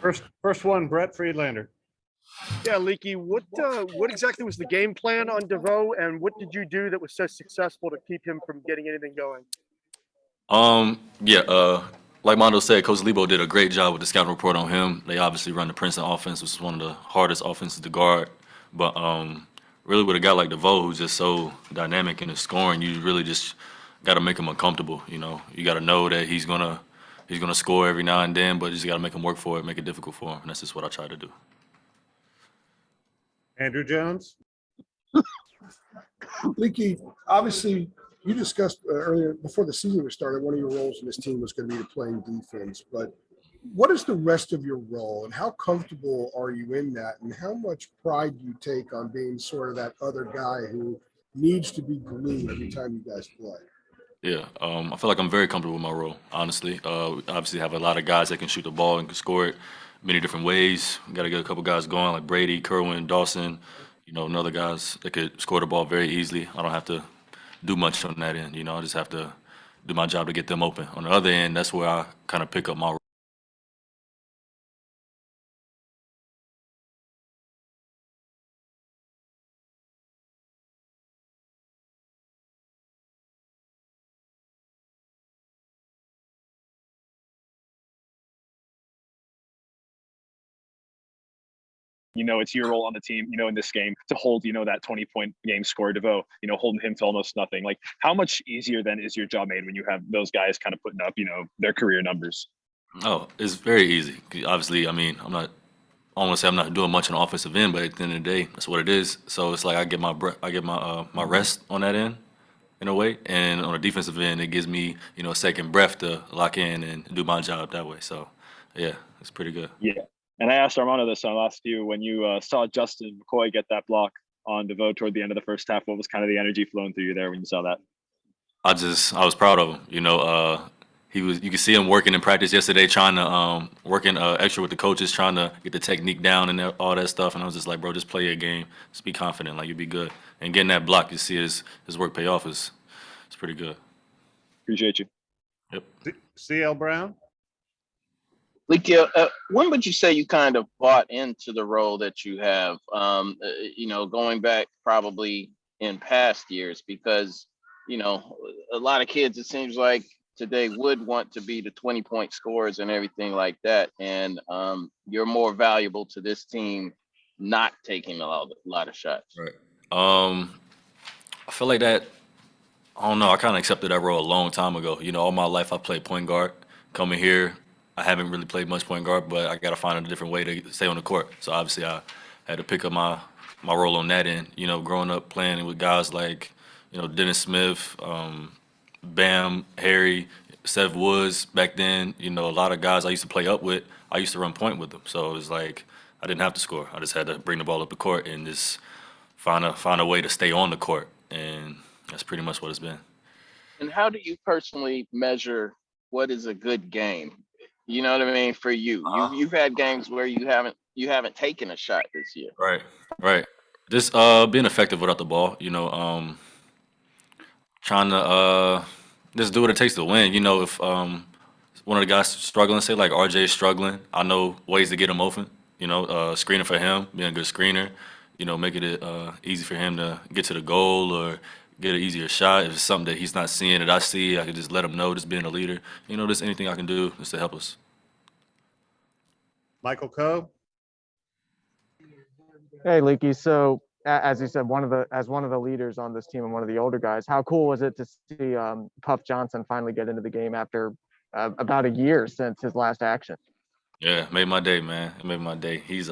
First one, Brett Friedlander. Yeah, Leaky, what exactly was the game plan on DeVoe, and what did you do that was so successful to keep him from getting anything going? Like Mondo said, Coach Lebo did a great job with the scouting report on him. They obviously run the Princeton offense, which is one of the hardest offenses to guard. But really, with a guy like DeVoe, who's just so dynamic in his scoring, you really just got to make him uncomfortable. You know, you got to know that he's gonna score every now and then, but you just got to make him work for it, make it difficult for him, and that's just what I try to do. Andrew Jones. Leaky, obviously, you discussed earlier before the season was started, one of your roles in this team was going to be playing defense. But what is the rest of your role, and how comfortable are you in that? And how much pride do you take on being sort of that other guy who needs to be glued every time you guys play? Yeah, I feel like I'm very comfortable with my role, honestly. We obviously have a lot of guys that can shoot the ball and can score it many different ways. We got to get a couple guys going, like Brady, Kerwin, Dawson, and other guys that could score the ball very easily. I don't have to do much on that end. I just have to do my job to get them open. On the other end, that's where I kind of pick up my role. It's your role on the team, in this game to hold, that 20-point game score, DeVoe, holding him to almost nothing. Like, how much easier then is your job made when you have those guys kind of putting up, their career numbers? Oh, it's very easy. Obviously, I mean, I want to say I'm not doing much on the offensive end, but at the end of the day, that's what it is. So it's like I get my rest on that end, in a way, and on the defensive end, it gives me, a second breath to lock in and do my job that way. So, yeah, it's pretty good. Yeah. And I asked Armando this on last few when you saw Justin McCoy get that block on DeVoe toward the end of the first half. What was kind of the energy flowing through you there when you saw that? I was proud of him. You could see him working in practice yesterday, trying to working extra with the coaches, trying to get the technique down and all that stuff. And I was just like, bro, just play your game, just be confident, like you'll be good. And getting that block, you see his work pay off is pretty good. Appreciate you. Yep. CL Brown. Leaky, when would you say you kind of bought into the role that you have, going back probably in past years? Because, a lot of kids, it seems like today would want to be the 20-point scorers and everything like that. And you're more valuable to this team not taking a lot of shots. Right. I feel like that, I don't know, I kind of accepted that role a long time ago. All my life I played point guard. Coming here, I haven't really played much point guard, but I got to find a different way to stay on the court. So obviously I had to pick up my role on that end. Growing up playing with guys like, Dennis Smith, Bam, Harry, Seth Woods back then, a lot of guys I used to play up with, I used to run point with them. So it was like I didn't have to score. I just had to bring the ball up the court and just find a way to stay on the court. And that's pretty much what it's been. And how do you personally measure what is a good game? You know what I mean? For you, you've had games where you haven't taken a shot this year. Right. Just being effective without the ball. Trying to just do what it takes to win. If one of the guys struggling, say like RJ is struggling, I know ways to get him open. Screening for him, being a good screener. Making it easy for him to get to the goal or get an easier shot. If it's something that he's not seeing that I see, I can just let him know, just being a leader. Just anything I can do just to help us. Michael Coe. Hey, Leaky. So, as you said, one of the leaders on this team and one of the older guys, how cool was it to see Puff Johnson finally get into the game after about a year since his last action? Yeah, it made my day, man. It made my day. He's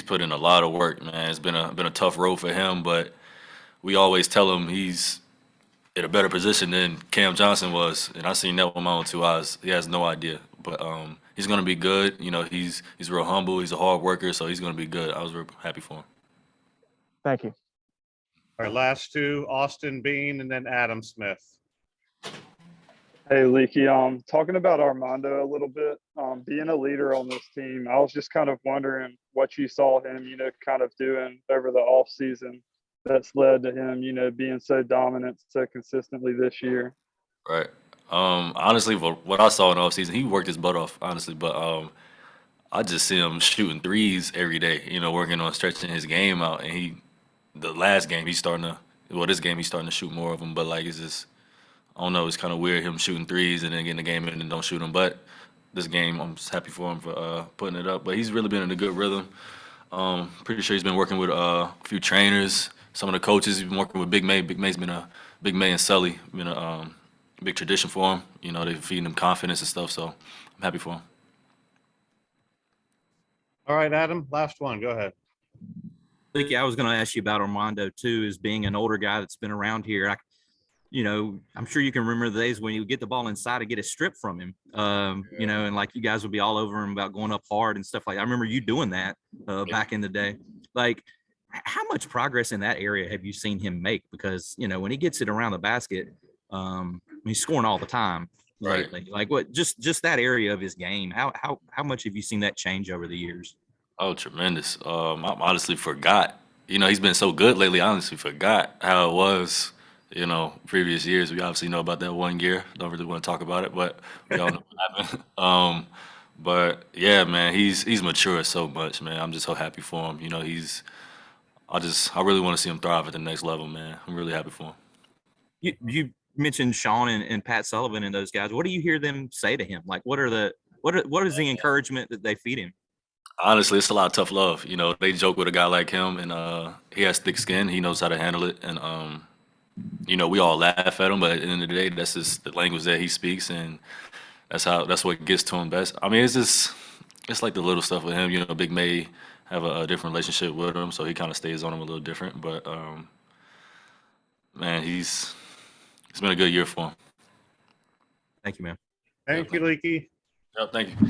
put in a lot of work, man. It's been a tough road for him, but we always tell him he's in a better position than Cam Johnson was, and I seen that with my own 2 eyes. He has no idea, but he's gonna be good. He's real humble. He's a hard worker, so he's gonna be good. I was real happy for him. Thank you. All right, last two, Austin Bean and then Adam Smith. Hey, Leaky, talking about Armando a little bit, being a leader on this team, I was just kind of wondering what you saw him, kind of doing over the off season that's led to him, being so dominant so consistently this year. Right. Honestly, for what I saw in the offseason, he worked his butt off, honestly. But I just see him shooting threes every day, working on stretching his game out. And the last game, this game, he's starting to shoot more of them. But like, it's just, I don't know, it's kind of weird him shooting threes and then getting the game in and don't shoot them. But this game, I'm just happy for him for putting it up. But he's really been in a good rhythm. Pretty sure he's been working with a few trainers, some of the coaches. He's been working with Big May. Big May's been Big May and Sully been a big tradition for him. They're feeding him confidence and stuff. So I'm happy for him. All right, Adam, last one. Go ahead. Leaky, I was going to ask you about Armando too, as being an older guy that's been around here. I'm sure you can remember the days when you would get the ball inside and get it stripped from him. And like you guys would be all over him about going up hard and stuff like that. I remember you doing that back in the day. Like, how much progress in that area have you seen him make? Because, when he gets it around the basket, he's scoring all the time lately. Right. Like what, just that area of his game. How much have you seen that change over the years? Oh, tremendous. I honestly forgot. He's been so good lately. I honestly forgot how it was, previous years. We obviously know about that one year. Don't really want to talk about it, but we all know what happened. But yeah, man, he's matured so much, man. I'm just so happy for him. I really want to see him thrive at the next level, man. I'm really happy for him. You mentioned Sean and Pat Sullivan and those guys. What do you hear them say to him? Like, what is the encouragement that they feed him? Honestly, it's a lot of tough love. They joke with a guy like him, and he has thick skin. He knows how to handle it, and we all laugh at him. But at the end of the day, that's just the language that he speaks, and that's what gets to him best. I mean, it's like the little stuff with him. Big May have a different relationship with him, so he kind of stays on him a little different. But man, it's been a good year for him. Thank you, man. Thank you, Leaky. Yep, thank you.